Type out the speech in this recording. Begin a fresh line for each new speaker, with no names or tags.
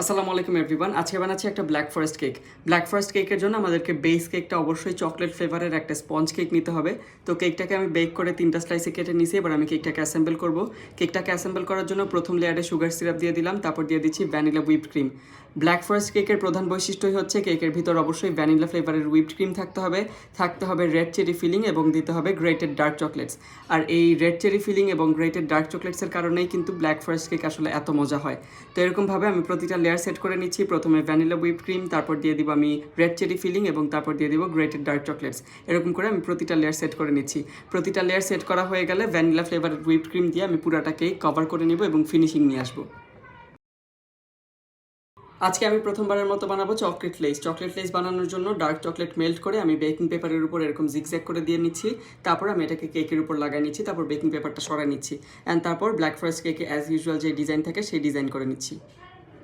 আসসালামু আলাইকুম এভরিওয়ান। আজকে বানাচ্ছি একটা black forest cake. Black forest কেকের জন্য আমাদেরকে বেস কেকটা অবশ্যই চকলেট ফ্লেভারের একটা স্পঞ্জ কেক নিতে হবে। তো কেকটাকে আমি বেক করে 3টা স্লাইসে কেটে নিয়েছি। এবার আমি কেকটাকে অ্যাসেম্বল করব। কেকটাকে অ্যাসেম্বল করার জন্য প্রথম লেয়ারে সুগার সিরাপ দিয়ে দিলাম, তারপর দিয়ে দিচ্ছি vanilla whipped cream. Black forest কেকের প্রধান বৈশিষ্ট্যই হচ্ছে কেকের ভিতর অবশ্যই ভ্যানিলা ফ্লেভারের হুইপড ক্রিম থাকতে হবে রেড চেরি ফিলিং এবং দিতে হবে গ্রেটেড ডার্ক চকলেটস। আর এই রেড চেরি ফিলিং এবং গ্রেটেড ডার্ক চকলেটসের কারণেই কিন্তু ব্ল্যাক ফরেস্ট কেক আসলে এত মজা হয়। তো এরকমভাবে আমি প্রতিটা লেয়ার সেট করে নিচ্ছি। প্রথমে ভ্যানিলা হুইপড ক্রিম, তারপর দিয়ে দিব আমি রেড চেরি ফিলিং এবং তারপর দিয়ে দিব গ্রেটেড ডার্ক চকলেটস। এরকম করে আমি প্রতিটা লেয়ার সেট করে নিচ্ছি। প্রতিটা লেয়ার সেট করা হয়ে গেলে ভ্যানিলা ফ্লেভারের হুইপড ক্রিম দিয়ে আমি পুরাটা কেক কভার করে নিব এবং ফিনিশিং নিয়ে আসবো। আজকে আমি প্রথমবারের মতো বানাবো চকলেট লেস। চকলেট লেস বানানোর জন্য ডার্ক চকলেট মেল্ট করে আমি বেকিং পেপারের উপর এরকম জিগজ্যাগ করে দিয়ে নিচ্ছি। তারপর আমি এটাকে কেকের উপর লাগিয়ে নিচ্ছি, তারপর বেকিং পেপারটা সরাই নিচ্ছি অ্যান্ড তারপর ব্ল্যাক ফরেস্ট কেকে অ্যাজ ইউজুয়াল যে ডিজাইন থাকে সেই ডিজাইন করে নিচ্ছি।